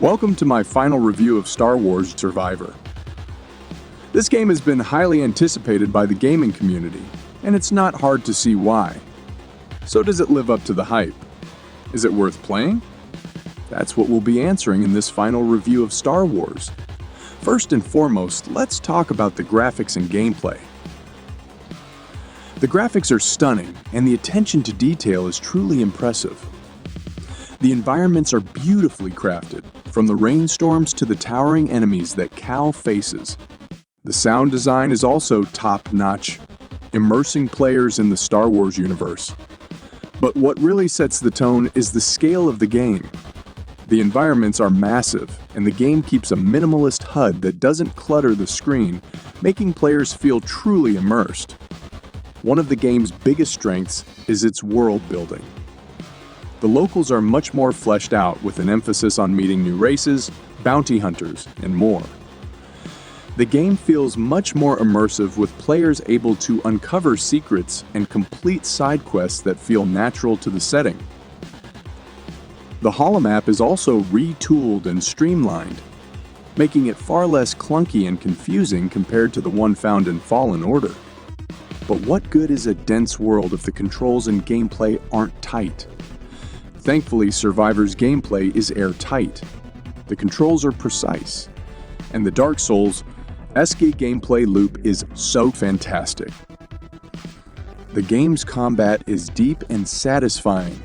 Welcome to my final review of Star Wars Survivor. This game has been highly anticipated by the gaming community, and it's not hard to see why. So does it live up to the hype? Is it worth playing? That's what we'll be answering in this final review of Star Wars. First and foremost, let's talk about the graphics and gameplay. The graphics are stunning, and the attention to detail is truly impressive. The environments are beautifully crafted, from the rainstorms to the towering enemies that Cal faces. The sound design is also top-notch, immersing players in the Star Wars universe. But what really sets the tone is the scale of the game. The environments are massive, and the game keeps a minimalist HUD that doesn't clutter the screen, making players feel truly immersed. One of the game's biggest strengths is its world building. The locals are much more fleshed out, with an emphasis on meeting new races, bounty hunters, and more. The game feels much more immersive, with players able to uncover secrets and complete side quests that feel natural to the setting. The holomap is also retooled and streamlined, making it far less clunky and confusing compared to the one found in Fallen Order. But what good is a dense world if the controls and gameplay aren't tight? Thankfully, Survivor's gameplay is airtight. The controls are precise, and the Dark Souls-esque gameplay loop is so fantastic. The game's combat is deep and satisfying,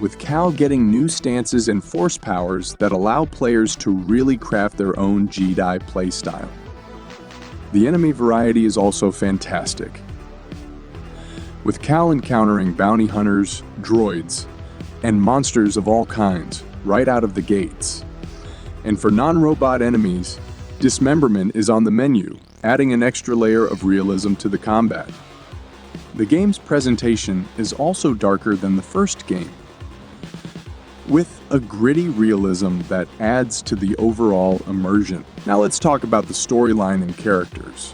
with Cal getting new stances and force powers that allow players to really craft their own Jedi playstyle. The enemy variety is also fantastic, with Cal encountering bounty hunters, droids, and monsters of all kinds right out of the gates. And for non-robot enemies, dismemberment is on the menu, adding an extra layer of realism to the combat. The game's presentation is also darker than the first game, with a gritty realism that adds to the overall immersion. Now let's talk about the storyline and characters.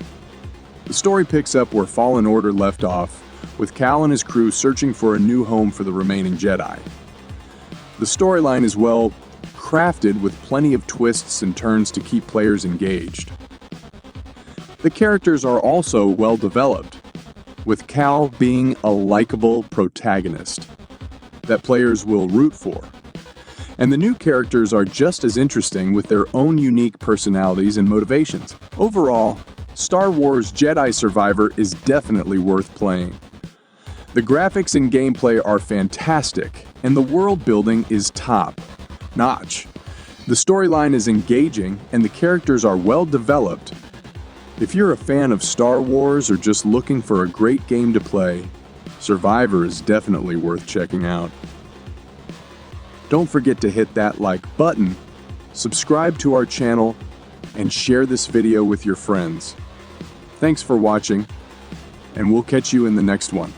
The story picks up where Fallen Order left off, with Cal and his crew searching for a new home for the remaining Jedi. The storyline is well crafted, with plenty of twists and turns to keep players engaged. The characters are also well developed, with Cal being a likable protagonist that players will root for. And the new characters are just as interesting, with their own unique personalities and motivations. Overall, Star Wars Jedi Survivor is definitely worth playing. The graphics and gameplay are fantastic, and the world building is top-notch. The storyline is engaging, and the characters are well developed. If you're a fan of Star Wars or just looking for a great game to play, Survivor is definitely worth checking out. Don't forget to hit that like button, subscribe to our channel, and share this video with your friends. Thanks for watching, and we'll catch you in the next one.